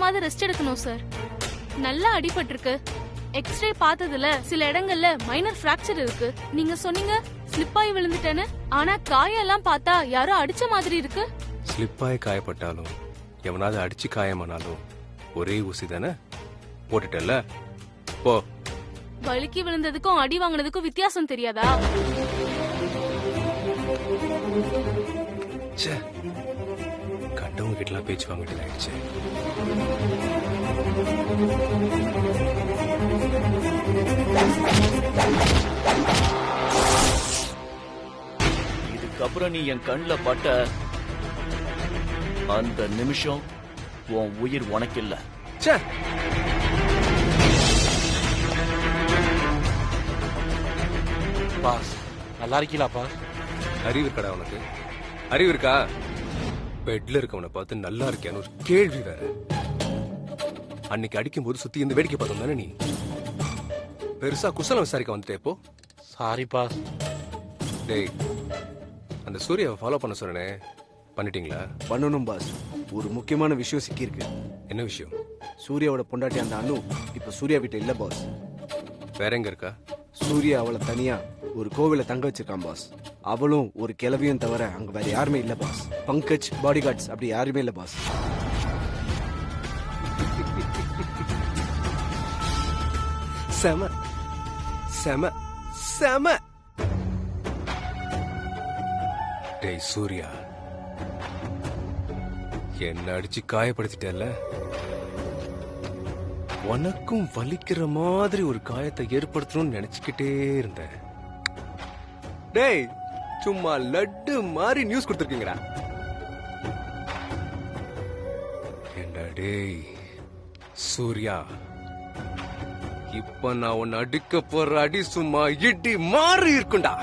வாரமாவது rest எடுக்கணும் sir. நல்லா அடிபட்டிருக்கு. எக்ஸ்ரே பார்த்ததுல சில இடங்கள்ல மைனர் பிராக்சர் இருக்கு. நீங்க சொன்னீங்க ஸ்லிப்பாயி விழுந்துட்டேன்னு. ஆனா காயெல்லாம் பார்த்தா யாரோ அடிச்ச மாதிரி இருக்கு. ஸ்லிப்பாயி காயப்பட்டாலும் எவனாவது அடிச்சு காயமானாலும் ஒரே ஊசி தானே போட்டுட்டல. போ. வலிக்கு விழுந்ததுக்கும் அடி வாங்கினதுக்கும் வித்தியாசம் தெரியாதா? கண்டவங்க கிட்ட பேச்சு வாங்க வேண்டியது ஆயிடுச்சு. இதுக்கப்புறம் நீ என் கண்ணுல பட்ட அந்த நிமிஷம் உன் உயிர் உனக்கு இல்ல. பாஸ் நல்லா இருக்கீங்களா பாஸ்? அறிவு இருக்கடா உனக்கு? அறிவு இருக்கா? பெட்ல இருக்கவனை பார்த்து நல்லா இருக்கியான்னு ஒரு கேள்வி வேற. அன்னைக்கு அடிக்கும் போது சுத்தி இந்த வேடிக்கை பார்த்தோம் தானே நீ? பெருசா குசலம் விசாரிக்க வந்துட்டே இப்போ. Sorry boss. டேய், அந்த சூர்யாவை ஃபாலோ பண்ண சொன்னே, பண்ணிட்டீங்களா? பண்ணணும் பாஸ். ஒரு முக்கியமான விஷயம் சிக்கியிருக்கு. என்ன விஷயம்? சூர்யாவோட பொண்டாட்டி அந்த அனு இப்ப சூர்யா வீட்டை இல்ல பாஸ். வேற எங்க இருக்கா? சூர்யா அவளை தனியா ஒரு கோவில தங்க வச்சிருக்கான் பாஸ். அவளும் ஒரு கிளவியும் தவிர அங்க வேற யாருமே இல்ல பாஸ். பங்கஜ், பாடி கார்ட்ஸ் அப்படி யாருமே இல்ல பாஸ். செம செம செம. டேய் சூர்யா, என்ன அடிச்சு காயப்படுத்திட்டல. உனக்கும் வலிக்கிற மாதிரி ஒரு காயத்தை ஏற்படுத்தணும்னு நினைச்சுக்கிட்டே இருந்தேன். டேய், சும்மா லட்டு மாதிரி நியூஸ் கொடுத்துருக்கீங்கடா. என்ன டேய் சூர்யா, இப்ப நான் உன்னை அடிக்க போற அடி சும்மா இடி மாறி இருக்குண்டா.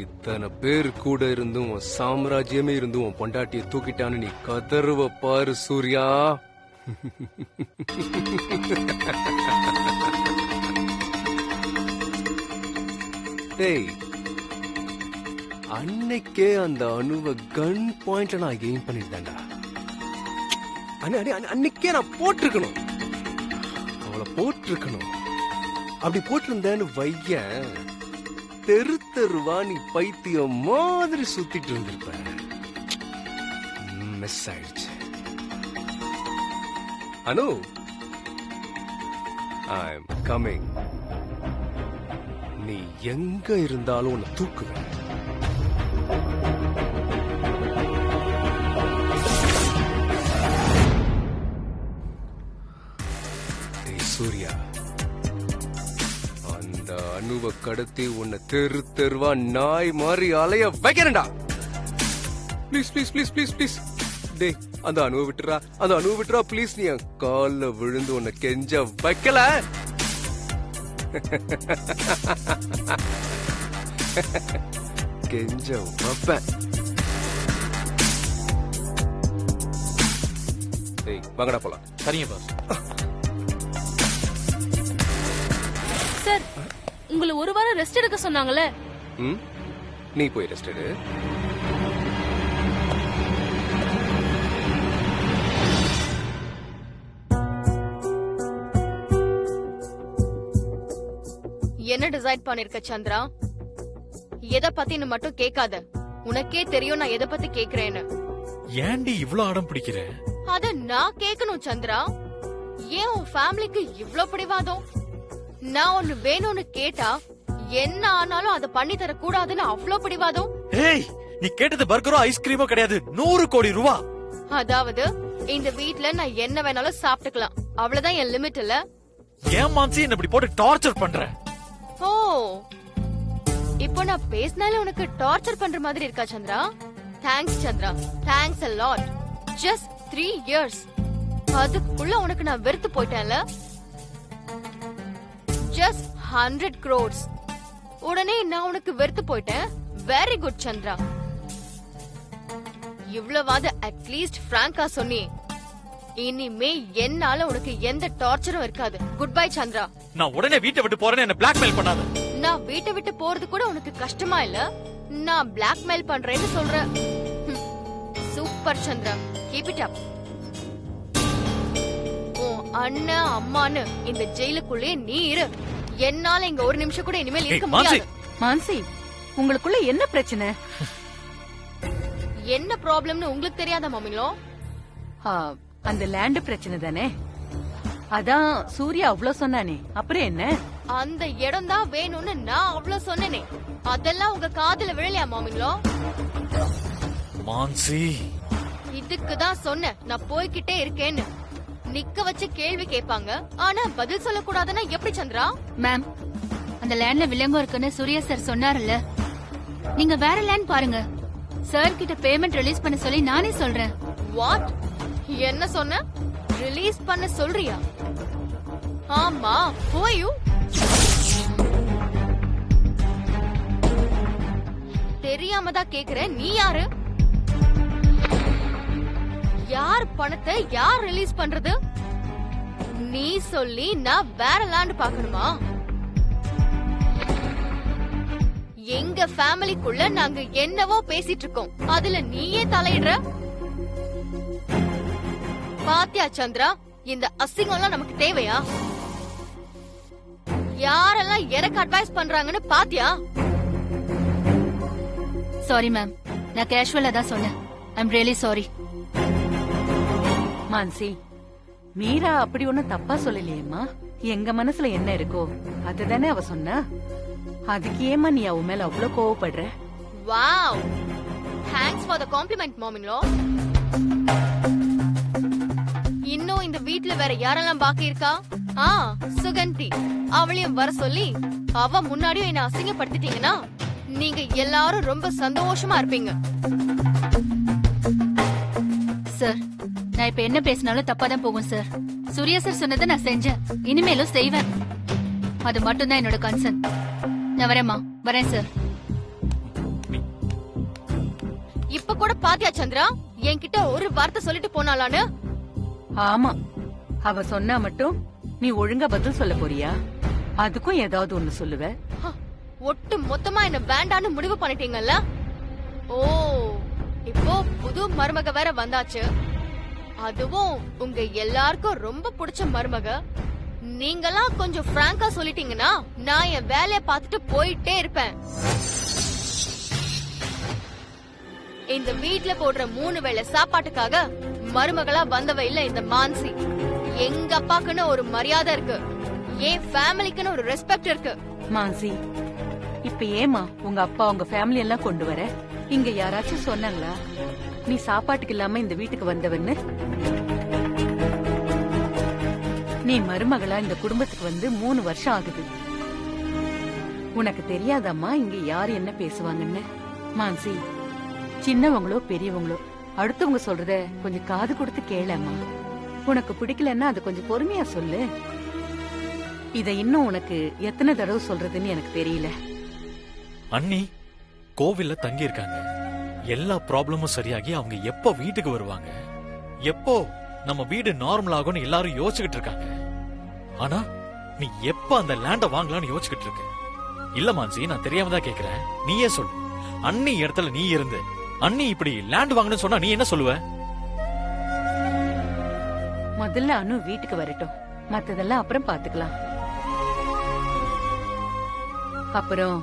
இத்தனை பேர் கூட இருந்தும் உன் சாம்ராஜ்யமே இருந்தும் உன் பொண்டாட்டியை தூக்கிட்டான்னு நீ கதறுவ பாரு சூர்யா. டேய், அன்னைக்கே அந்த அணுவ கன் பாயிண்ட்ல நான் எய்ம் பண்ணிட்டேன்டா. அன்னைக்கே நான் போட்டிருக்கணும், அவளை போட்டிருக்கணும். அப்படி போட்டிருந்தேன்னு வையன், தெரு தெருவா நீ பைத்தியம் மாதிரி சுத்திட்டு இருந்திருப்ப. மிஸ் ஆயிடுச்சு. அனு, ஐ எம் கமிங். நீ எங்க இருந்தாலும் உன்னை தூக்குவேன். சூர்யா, அந்த அணுவ கடத்தி உன்னை தெரு தெருவா நாய் மாதிரி அலைய வைக்கிறேன்டா. Please please please please please. டேய், அந்த அணுவ விட்டுறா, அந்த அணுவ விட்டுறா ப்ளீஸ். நீ என் கால்ல விழுந்து உன்னை கெஞ்ச வைக்கல. கெஞ்ச வைப்பேன். டேய், வாங்கடா போலாம். சரிங்க பாஸ். சார், உங்களை ஒரு வாரம் ரெஸ்ட் எடுக்க சொன்னாங்களே. நீ போய் ரெஸ்ட் எடு. என்ன டிசைட் பண்ணிருக்க சந்திரா? எதை பத்தின்னு மட்டும் கேட்காத. உனக்கே தெரியும் நான் எதை பத்தி கேக்குறேன்னு. ஏன்டி இவ்ளோ அடம் பிடிக்கிற? அத நான் கேட்கணும் சந்திரா. ஏன் உன் ஃபேமிலிக்கு இவ்ளோ பிடிவாதம்? நான் ஒன்னு வேணும்னு கேட்டா என்ன ஆனாலும் அதை பண்ணி தர கூடாதுன்னு அவ்ளோ பிடிவாதம். ஏய், நீ கேட்டது பர்கரோ ஐஸ்கிரீமோ கிடையாது, 100 கோடி ரூபா. அதாவது இந்த வீட்ல நான் என்ன வேணாலும் சாப்பிட்டுக்கலாம், அவ்வளவுதான் என் லிமிட் இல்ல. ஏன் மான்சி என்ன இப்படி போட்டு டார்ச்சர் பண்ற? ஓ, இப்போ நான் பேசினாலே உனக்கு டார்ச்சர் பண்ற மாதிரி இருக்கா Chandra? Thanks Chandra, thanks a lot. just 3 years. அதுக்குள்ள உனக்கு நான் வெறுத்து போயிட்டேன்ல. just 100 crores. உடனே நான் உனக்கு வெறுத்து போயிட்டேன். Very good Chandra. இவ்வளவாது அட்லீஸ்ட் பிராங்கா சொன்னி. இனிமே என்னால உனக்கு எந்த டார்ச்சரும் இருக்காது. Goodbye Chandra. நான் உடனே வீட்டை விட்டு போறேன்னு என்ன பிளாக்மெயில் பண்ணாத. நான் வீட்டை விட்டு போறது கூட உனக்கு கஷ்டமா இல்ல? நான் பிளாக்மெயில் பண்றேன்னு சொல்றேன். Super Chandra, keep it up. உன் அண்ணன் அம்மான்னு இந்த ஜெயிலுக்குள்ளே நீ இரு. என்னால இங்க ஒரு நிமிஷம் கூட இனிமேல் இருக்க முடியாது. மான்சி, உங்களுக்குள்ள என்ன பிரச்சனை? என்ன ப்ராப்ளம்னு உங்களுக்கு தெரியாதா மாமிங்களோ? அந்த லேண்ட் பிரச்சனை தானே? அதான் சூர்யா அவ்வளவு சொன்னானே, அப்புறம் என்ன? அந்த இடம் தான் வேணும்னு நான் அவ்வளவு சொன்னேனே, அதெல்லாம் உங்க காதுல விழலையா மாமிங்களோ? மான்சி, இதுக்கு தான் சொன்னேன் நான் போய்கிட்டே இருக்கேன்னு. நிக்க வச்சு கேள்வி கேட்பாங்க, ஆனா பதில் சொல்லக்கூடாதுன்னா எப்படி சந்திரா? மேம், அந்த லேண்ட்ல வில்லங்கம் இருக்குன்னு சூர்யா சார் சொன்னார்ல, நீங்க வேற லேண்ட் பாருங்க. சார் கிட்ட பேமெண்ட் ரிலீஸ் பண்ண சொல்லி நானே சொல்றேன். வாட்? என்ன சொன்ன? ரிலீஸ் பண்ண சொல்றியா? ஆமா, who are you? தெரியாம தான் கேக்குறேன், நீ யாரு? யார் பணத்தை யார் ரிலீஸ் பண்றது? நீ சொல்லி நான் வேற லேண்ட் பாக்கணுமா? எங்க ஃபேமிலிக்குள்ள நாங்க என்னவோ பேசிட்டு இருக்கோம், அதுல நீயே தலையிடுற? பாத்தியா சந்திரா, இந்த அசிங்கம்லாம் நமக்கு தேவையா? யாரெல்லாம் எனக்கு அட்வைஸ் பண்றாங்கன்னு பாத்தியா? சாரி மேம், நான் கேஷுவலா தான் சொன்னேன். I'm really sorry. Mansi, Meera அப்படி ஒண்ணும் தப்பா சொல்லலையேம்மா. எங்க மனசுல என்ன இருக்கோ அதுதானே அவ சொன்னா. அதுக்கு ஏமா நீ அவ மேல அவ்வளவு கோவப்படுற? Wow, thanks for the compliment மாமிங்களோ. இன்னும் இந்த வீட்ல வேற யாரெல்லாம் பாக்கி இருக்கா? சுகந்தி, அவளையும் வர சொல்லி அவ முன்னாடியும் என்ன அசிங்கப்படுத்திட்டீங்கன்னா நீங்க எல்லாரும் ரொம்ப சந்தோஷமா இருப்பீங்க. சார், நான் இப்ப என்ன பேசினாலும் தப்பா தான் போகும் சார். சூர்யா சார் சொன்னதை நான் செஞ்சேன், இனிமேலும் செய்வேன். அது மட்டும் தான் என்னோட கன்சர்ன். நான் வரேம்மா, வரேன் சார். இப்ப கூட பாத்தியா சந்திரா, என்கிட்ட ஒரு வார்த்தை சொல்லிட்டு போனாலான்னு? ஆமா, அவ சொன்னா மட்டும் நீ ஒழுங்கா பதில் சொல்ல போறியா? அதுக்கும் ஏதாவது ஒண்ணு சொல்லுவ. ஒட்டு மொத்தமா என்ன வேண்டான்னு முடிவு பண்ணிட்டீங்கல்ல? ஓ, இப்போ புது மருமக வேற வந்தாச்சு. அதுவும் உங்க எல்லாருக்கும் ரொம்ப பிடிச்ச மருமக. நீங்கெல்லாம் கொஞ்சம் பிராங்கா சொல்லிட்டீங்கன்னா நான் என் வேலைய பார்த்துட்டு போயிட்டே இருப்பேன். இந்த வீட்ல போடுற 3 வேளை சாப்பாட்டுக்காக மருமகளா வந்தவ இல்ல இந்த மான்சி. எங்க அப்பாக்குன்னு ஒரு மரியாதை இருக்கு, என் ஃபேமிலிக்குன்னு ஒரு ரெஸ்பெக்ட் இருக்கு. மான்சி, இப்ப ஏமா உங்க அப்பா உங்க ஃபேமிலி எல்லாம் கொண்டு வர? இங்க யாராச்சும் சொன்னாங்களா நீ சாப்பாட்டுக்கு இல்லாம இந்த வீட்டுக்கு வந்தவன்னு? நீ மருமகளா இந்த குடும்பத்துக்கு வந்து 3 வருஷம் ஆகுது. உனக்கு தெரியாதம்மா இங்க யாரு என்ன பேசுவாங்கன்னு? மான்சி, சின்னவங்களோ பெரியவங்களோ அடுத்தவங்க சொல்றத கொஞ்சம் காது கொடுத்து கேளம்மா. உனக்கு பிடிக்கலன்னா அது கொஞ்சம் பொறுமையா சொல்லு. இத இன்னும் உனக்கு எத்தனை தடவை சொல்றதுன்னு எனக்கு தெரியல. அண்ணி கோவில்ல தங்கி இருக்காங்க. எல்லா ப்ராப்ளமும் சரியாகி அவங்க எப்போ வீட்டுக்கு வருவாங்க, எப்போ நம்ம வீடு நார்மல் ஆகும்னு எல்லாரும் யோசிச்சுக்கிட்டு இருக்காங்க. ஆனா நீ எப்ப அந்த லேண்ட வாங்கலாம்னு யோசிச்சுக்கிட்டு இருக்க? இல்ல மான்சி, நான் தெரியாம தான் கேக்குறேன், நீயே சொல்லு. அண்ணி இடத்துல நீ இருந்து அண்ணி இப்படி லேண்ட் வாங்கணும்னு சொன்னா நீ என்ன சொல்லுவ? முதல்ல அனு வீட்டுக்கு வரட்டும், மத்ததெல்லாம் அப்புறம் பாத்துக்கலாம். அப்புறம்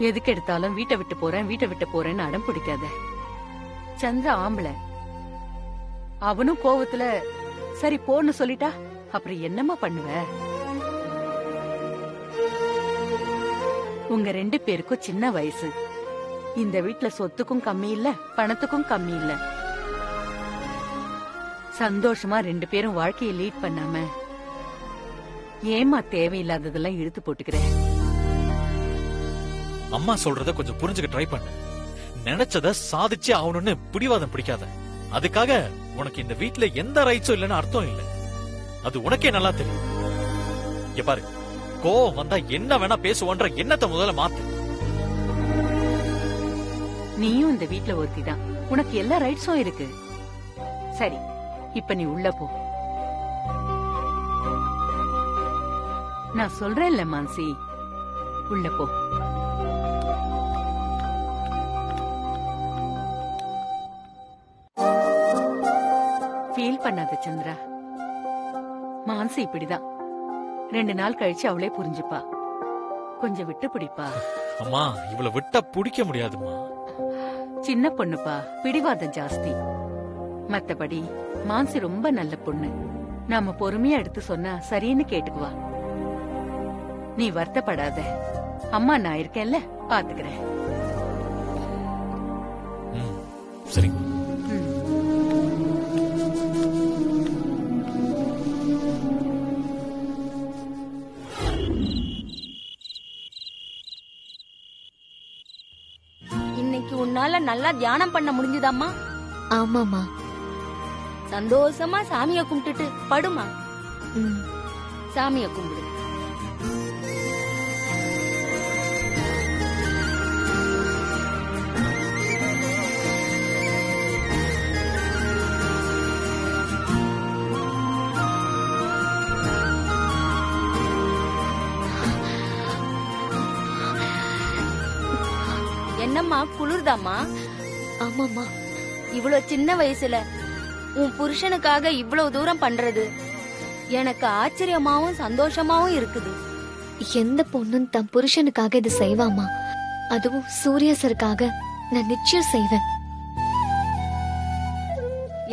எதுக்கு எடுத்தாலும் வீட்டை விட்டு போறேன்னு அடம் பிடிக்காத. சந்திர ஆம்பளை, அவனும் கோவத்துல சரி போன்னு சொல்லிட்டா அப்புறம் என்னம்மா பண்ணுவ? உங்க 2 பேருக்கும் சின்ன வயசு. இந்த வீட்ல சொத்துக்கும் கம்மி இல்ல, பணத்துக்கும் கம்மி இல்ல. சந்தோஷமா 2 பேரும் வாழ்க்கையை லீட் பண்ணாம ஏமா தேவையில்லாததெல்லாம் இழுத்து போட்டுக்கிறேன்? அம்மா சொல்றத கொஞ்சம் புரிஞ்சுக்க ட்ரை பண்ணு. நினைச்சத சாதிச்சே ஆகணும்னு பிடிவாதம் பிடிக்காத. அதுக்காக உனக்கு இந்த வீட்ல எந்த ரைட்ஸும் இல்லைன்னு அர்த்தம் இல்ல. அது உனக்கே நல்லா தெரியும். இங்க பாரு, கோவம் வந்தா என்ன வேணா பேசுவோன்ற எண்ணத்தை முதல்ல மாத்து. நீயும் இந்த வீட்ல ஒருத்திதான், உனக்கு எல்லா ரைட்ஸும் இருக்கு. சரி, இப்ப நீ உள்ள போ. நான் சொல்றேன்ல மான்சி, உள்ள போ. ஃபீல் பண்ணாத சந்திரா. மான்சி இப்படிதான். 2 நாள் கழிச்சு அவளே புரிஞ்சுப்பா. கொஞ்சம் விட்டு பிடிப்பா. அம்மா இவளை விட்டா பிடிக்க முடியாதுமா. சின்ன பொண்ணுப்பா, பிடிவாதம் ஜாஸ்தி. மத்தபடி மான்சி ரொம்ப நல்ல பொண்ணு. நாம பொறுமையா எடுத்து சொன்னா சரின்னு கேட்டுக்குவா. நீ வருத்தப்படாத. அம்மா நான் இருக்கேன்ல, பாத்துக்கிறேன். சரி. இன்னைக்கு உன்னால நல்லா தியானம் பண்ண முடிஞ்சுதாம்மா? ஆமாமா. சந்தோஷமா சாமிய கும்பிட்டுட்டு படுமா. ம். சாமிய கும்பிடு. என்னம்மா குளிர்தாம்மா? ஆமாமா. இவ்வளவு சின்ன வயசுல உன் புருஷனுக்காக இவ்வளவு தூரம் பண்றது எனக்கு ஆச்சரியமாவும் சந்தோஷமாவும் இருக்குது. எந்த பொண்ணும் தன் புருஷனுக்காக இது செய்வாமா? அதுவும் சூர்யா சருக்காக நான் நிச்சயம் செய்வேன்.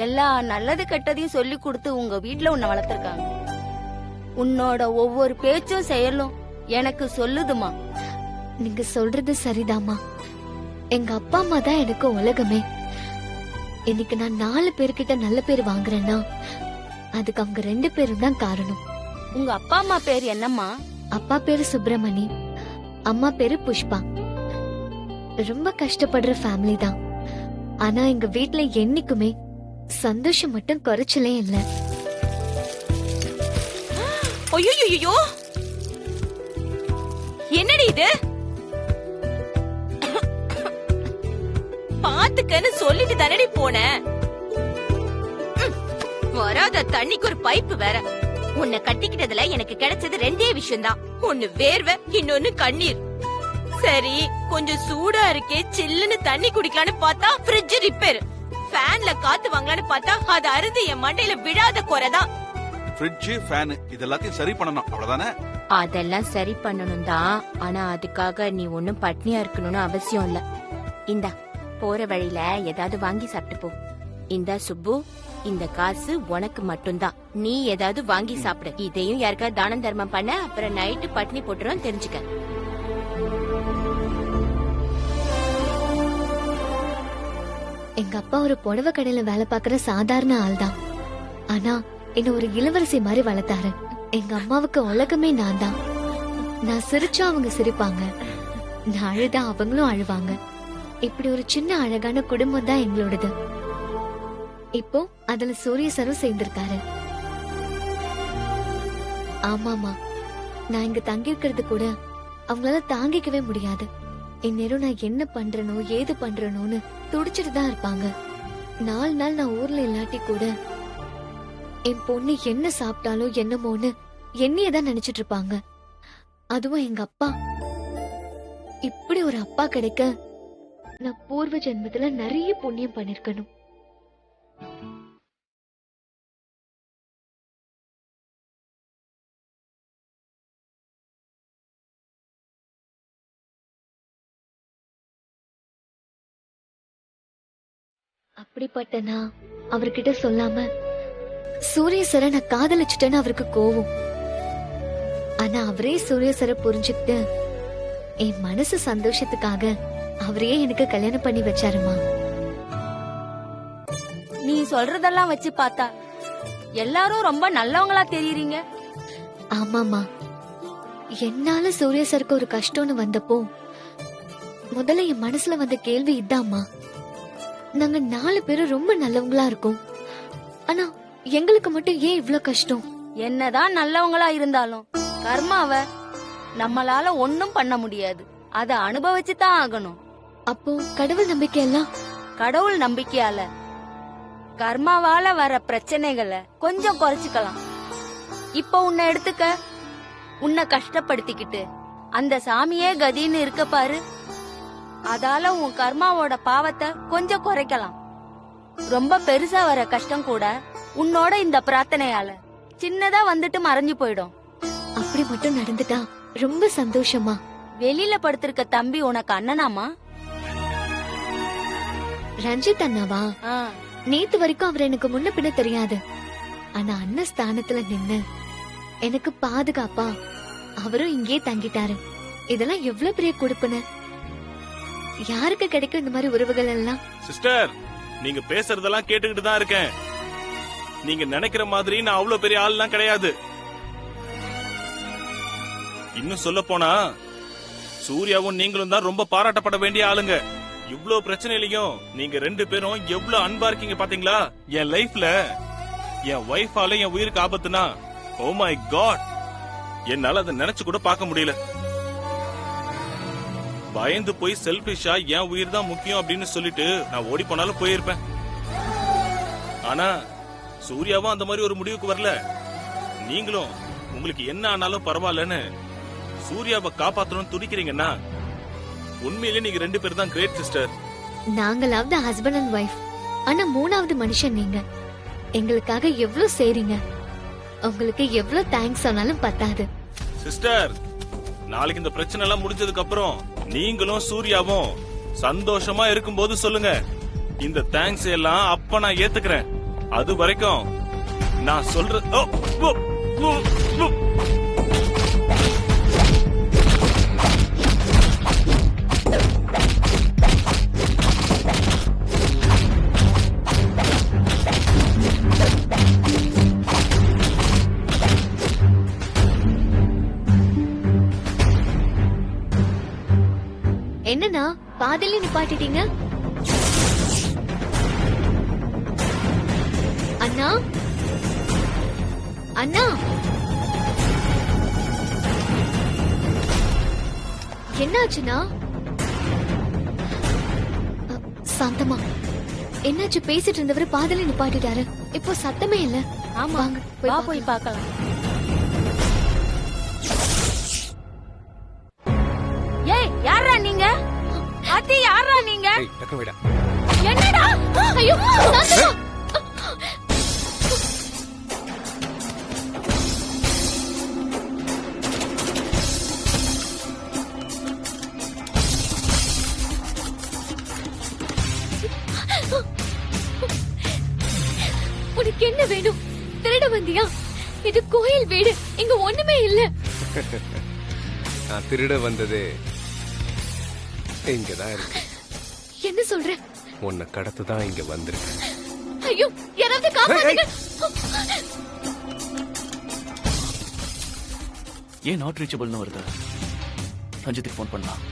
எல்லா நல்லது கெட்டதையும் சொல்லி கொடுத்து உங்க வீட்ல உன்னை வளர்த்திருக்காங்க. உன்னோட ஒவ்வொரு பேச்சும் செயலும் எனக்கு சொல்லுதுமா. நீங்க சொல்றது சரிதாமா. எங்க அப்பா அம்மா தான் எனக்கு உலகமே. இன்னைக்கு நான் 4 பேர்கிட்ட நல்ல பேர் வாங்குறேன்னா அதுக்கு அவங்க 2 பேரும் தான் காரணம். உங்க அப்பா அம்மா பேர் என்னம்மா? அப்பா பேரு சுப்பிரமணி, அம்மா பேரு புஷ்பா. ரொம்ப கஷ்டப்படுற ஃபேமிலி தான். ஆனா எங்க வீட்ல என்னைக்குமே சந்தோஷம் மட்டும் குறைச்சலே இல்ல. ஐயோ, என்னடி இது? பாத்துக்கன்னு சொல்லிட்டு தானடி போன. வராத தண்ணிக்கு ஒரு பைப்பு வேற. உன்னை கட்டிக்கிட்டதுல எனக்கு கிடைச்சது 2 விஷயம்தான். ஒன்னு வேர்வை, இன்னொன்னு கண்ணீர். சரி கொஞ்சம் சூடா இருக்கே, சில்லுன்னு தண்ணி குடிக்கலான்னு பார்த்தா ஃப்ரிட்ஜ் ரிப்பேர். ஃபேன்ல காத்து வாங்கலான்னு பார்த்தா அது அருந்து என் மண்டையில விழாத குறைதான். ஃப்ரிட்ஜ், ஃபேன் இதெல்லாத்தையும் சரி பண்ணணும், அவ்வளவுதானே? அதெல்லாம் சரி பண்ணணும் தான். ஆனா அதுக்காக நீ ஒன்னும் பட்னியா இருக்கணும்னு அவசியம் இல்ல. இந்தா போற வழியில ஏதாவது வாங்கி சாப்பிட்டு போ. இந்தா சுப்பு, இந்த காசு உனக்கு மட்டும்தான். நீ ஏதாவது வாங்கி சாப்பிடு. இதையும் யாருக்காவது தானம் தர்மம் பண்ண, அப்புறம் நைட்டு பட்னி போட்டுரும் தெரிஞ்சுக்க. எங்க அப்பா ஒரு புடவை கடையில வேலை பார்க்கற சாதாரண ஆள் தான். ஆனா என்ன ஒரு இளவரசி மாதிரி வளர்த்தாரு. எங்க அம்மாவுக்கு உலகமே நான் தான். நான் சிரிச்சா அவங்க சிரிப்பாங்க, நான் அழுதா அவங்களும் அழுவாங்க. இப்படி ஒரு சின்ன அழகான குடும்பம் தான் எங்களோடது. இப்போ அதுல சூரிய சரும் சேர்ந்திருக்காரு. ஆமாமா, நான் இங்க தங்கி இருக்கிறது கூட அவங்களால தாங்கிக்கவே முடியாது. இந்நேரம் நான் என்ன பண்றனோ ஏது பண்றனோன்னு துடிச்சிட்டு தான் இருப்பாங்க. 4 நாள் நான் ஊர்ல இல்லாட்டி கூட என் பொண்ணு என்ன சாப்பிட்டாலும் என்னமோன்னு என்னையதான் நினைச்சிட்டு இருப்பாங்க. அதுவும் எங்க அப்பா, இப்படி ஒரு அப்பா கிடைக்க நான் பூர்வ ஜென்மத்துல நிறைய புண்ணியம் பண்ணிருக்கணும். அப்படிப்பட்ட நான் அவர்கிட்ட சொல்லாம சூரிய சரை நான் காதலிச்சுட்டேன்னு அவருக்கு கோவம். ஆனா அவரே சூரிய சரை புரிஞ்சுக்கிட்டு என் மனசு சந்தோஷத்துக்காக அவரே எனக்கு கல்யாணம் பண்ணி வச்சாருமா. நீ சொல்றதெல்லாம் வச்சு பார்த்தா எல்லாரும் ரொம்ப நல்லவங்களா தெரியுறீங்க. ஆமாமா, என்னால சூரிய சருக்கு ஒரு கஷ்டம்னு வந்தப்போ முதல்ல என் மனசுல வந்த கேள்வி இதாம்மா, நாங்க 4 பேரும் ரொம்ப நல்லவங்களா இருக்கோம், ஆனா எங்களுக்கு மட்டும் ஏன் இவ்ளோ கஷ்டம்? என்னதான் நல்லவங்களா இருந்தாலும் கர்மாவ நம்மளால ஒண்ணும் பண்ண முடியாது. அத அனுபவிச்சுதான் ஆகணும். அப்போ கடவுள் நம்பிக்கை எல்லாம்? கடவுள் நம்பிக்கையால கர்மாவால வர பிரச்சனைகளை கொஞ்சம் குறைச்சுக்கலாம். இப்ப உன்னை எடுத்துக்க, உன்னை கஷ்டப்படுத்திக்கிட்டு அந்த சாமியே கதின்னு இருக்க பாரு. அதால உன் கர்மாவோட பாவத்தை கொஞ்சம் குறைக்கலாம். ரொம்ப பெருசா வர கஷ்டம் கூட உன்னோட இந்த பிரார்த்தனையால சின்னதா வந்துட்டு மறைஞ்சு போயிடும். அப்படி மட்டும் நடந்துட்டா ரொம்ப சந்தோஷமா. வெளியில படுத்திருக்க தம்பி உனக்கு அண்ணனாமா? ரஞ்சித் அண்ணாவா? ஆ. நேத்து வரைக்கும் அவர் எனக்கு முன்ன பின்ன தெரியாது. ஆனா அண்ணன் ஸ்தானத்துல நின்னு எனக்கு பாதுகாப்பா அவரும் இங்கே தங்கிட்டாரு. இதெல்லாம் எவ்வளவு பெரிய கொடுப்புன்னு. யாருக்கு கிடைக்கும் இந்த மாதிரி உறவுகள் எல்லாம்? சிஸ்டர், நீங்க பேசுறதெல்லாம் கேட்டுக்கிட்டு தான் இருக்கேன். நீங்க நினைக்கிற மாதிரி நான் அவ்வளவு பெரிய ஆள்லாம் கிடையாது. இன்னும் சொல்ல போனா சூர்யாவும் நீங்களும் தான் ரொம்ப பாராட்டப்பட வேண்டிய ஆளுங்க. இவ்ளோ பிரச்சனையிலையும் நீங்க 2 பேரும் எவ்வளவு அன்பா இருக்கீங்க பாத்தீங்களா? என் லைஃப்ல என் வைஃபால என் உயிருக்கு ஆபத்துனா, ஓ மை காட், என்னால அதை நினைச்சு கூட பார்க்க முடியல. பயந்து போய் செல்பிஷா என் உயிர் தான் முக்கியம் அப்படின்னு சொல்லிட்டு நான் ஓடி போனாலும் போயிருப்பேன். ஆனா சூர்யாவும் அந்த மாதிரி ஒரு முடிவுக்கு வரல. நீங்களும் உங்களுக்கு என்ன ஆனாலும் பரவாயில்லன்னு சூர்யாவை காப்பாத்தணும்னு துடிக்கிறீங்கன்னா உண்மையிலே நீங்க 2 பேரும் தான் கிரேட் சிஸ்டர். நாங்களாவது ஹஸ்பண்ட் அண்ட் ஒய்ஃப், ஆனா 3வது மனுஷன் நீங்க. எங்களுக்காக எவ்வளவு செய்றீங்க. உங்களுக்கு எவ்வளவு தேங்க்ஸ் சொன்னாலும் பத்தாது. சிஸ்டர், நாளைக்கு இந்த பிரச்சனை எல்லாம் முடிஞ்சதுக்கு அப்புறம் நீங்களும் சூர்யாவும் சந்தோஷமா இருக்கும்போது சொல்லுங்க. இந்த தேங்க்ஸ் எல்லாம் அப்ப நான் ஏத்துக்கிறேன். அது வரைக்கும் நான் சொல்ற என்னன்னா பாதியில நிப்பாட்டிட்டீங்க? அண்ணா, அண்ணா, என்னாச்சுண்ணா? சாந்தமா, என்னாச்சு? பேசிட்டு இருந்தவரு பாதியில நிப்பாட்டிட்டாரு. இப்போ சத்தமே இல்ல. ஆமா, வாங்க போய் பார்க்கலாம். ஏய், யாரா நீங்க? அத்தி, யாரா நீங்க? ஏய் டக்கு விடா. என்னடா? ஐயோ, சாந்தமா! உனக்கு என்ன வேணும்? திருட வந்தியா? இது கோயில் வீடு, இங்க ஒண்ணுமே இல்ல. நான் திருட வந்ததே இங்கதான் இருக்கு. என்ன சொல்ற? உன்னை கடத்து தான் இங்க வந்திருக்கேன். ஐயோ, யாராவது காப்பாத்துங்க! ஏன் நாட் ரீச்சபிள்னு வருது? ரஞ்சித்துக்கு ஃபோன் பண்ணலாம்.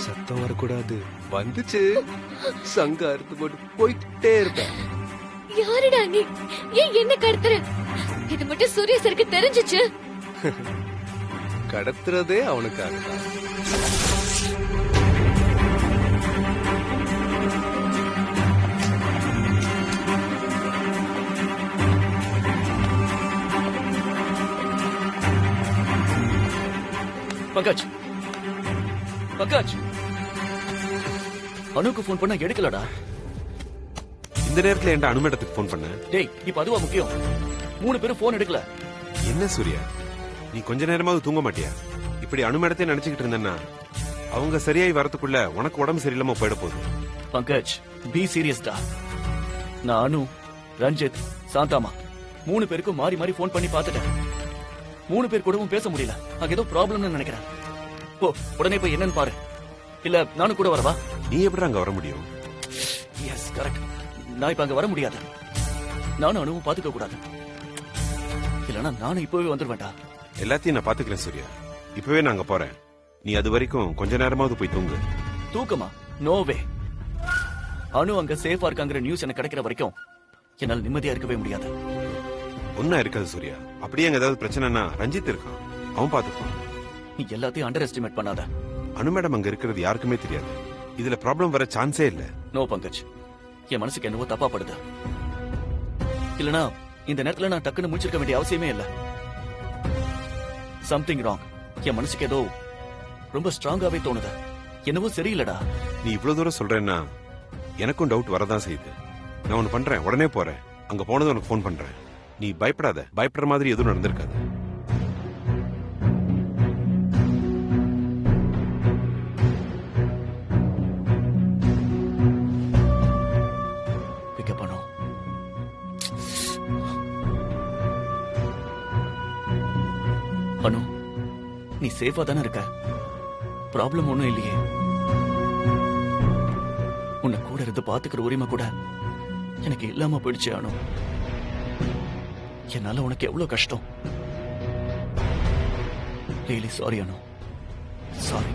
சத்தம் வரக்கூடாது. வந்துச்சு. சங்க அறுத்து போட்டு போயிட்டே இருப்பேன். யாருடா நீ? ஏன் என்ன கடத்துற? இது மட்டும் சூரிய சருக்கு தெரிஞ்சிச்சு. கடத்துறதே அவனுக்காக தான். பங்கஜ், பங்கஜ், அனுக்கு ஃபோன் பண்ண எடுக்கலடா. இந்த நேரத்துல என்கிட்ட அனு மேடத்துக்கு ஃபோன் பண்ண. டேய், இப்ப அதுவா முக்கியம்? 3 பேரும் ஃபோன் எடுக்கல. என்ன சூர்யா, நீ கொஞ்ச நேரமாவது தூங்க மாட்டியா? இப்படி அனு மேடத்தை நினைச்சுக்கிட்டு இருந்தேன்னா அவங்க சரியாய் வரதுக்குள்ள உனக்கு உடம்பு சரியில்லாம போயிட போகுது. பங்கஜ், பி சீரியஸ்டா. நான் அனு, ரஞ்சித், சாந்தாமா 3 பேருக்கும் மாறி மாறி ஃபோன் பண்ணி பார்த்துட்டேன். 3 பேர் கூடவும் பேச முடியல. அங்க ஏதோ ப்ராப்ளம்னு நினைக்கிறேன். போ, உடனே போய் என்னன்னு பாரு. இல்ல நானும் கூட வரவா? நீ எப்படி அங்க வர முடியும்? Yes, correct. நான் இப்ப அங்க வர முடியாது. நானும் அனுவும் பாத்துக்க கூடாது. இல்லனா நானும் இப்பவே வந்துருவேன்டா. எல்லாத்தையும் நான் பாத்துக்கிறேன் சூர்யா. இப்பவே நான் அங்க போறேன். நீ அது வரைக்கும் கொஞ்ச நேரமாவது போய் தூங்கு. தூக்கமா? நோவே. அனு அங்க சேஃபா இருக்காங்கிற நியூஸ் எனக்கு கிடைக்கிற வரைக்கும் என்னால நிம்மதியா இருக்கவே முடியாது. ஒன்னா இருக்காது சூர்யா. அப்படியே அங்க ஏதாவது பிரச்சனைனா ரஞ்சித் இருக்கான், அவன் பாத்துப்பான். நீ எல்லாத்தையும் அண்டர் எஸ்டிமேட் பண்ணாத. அனு மேடம் அங்க இருக்கிறது யாருக்குமே தெரியாது. இதுல ப்ராப்ளம் வர சான்ஸே இல்ல. நோ பங்கஜ், என் மனசுக்கு என்னவோ தப்பா படுது. இல்லனா இந்த நேரத்துல நான் டக்குன்னு முடிச்சிருக்க வேண்டிய அவசியமே இல்ல. Something wrong. என் மனசுக்கு ஏதோ ரொம்ப ஸ்ட்ராங்காவே தோணுது. என்னவோ சரியில்லடா. நீ இவ்வளவு தூரம் சொல்றேன்னா எனக்கும் டவுட் வரதான் செய்யுது. நான் ஒன்னு பண்றேன், உடனே போறேன். அங்க போனது உனக்கு ஃபோன் பண்றேன். நீ பயப்படாத, பயப்படுற மாதிரி எதுவும் நடந்திருக்காது. பிக்கப் பண்ணோம். அனு, நீ சேஃபா தானே இருக்க? ப்ராப்ளம் ஒண்ணும் இல்லையே. உன்னை கூட இருந்து பாத்துக்கிற உரிமை கூட எனக்கு இல்லாம போயிடுச்சு அனு. என்னால உனக்கு எவ்வளவு கஷ்டம். ரியலி சாரி அனு, சாரி.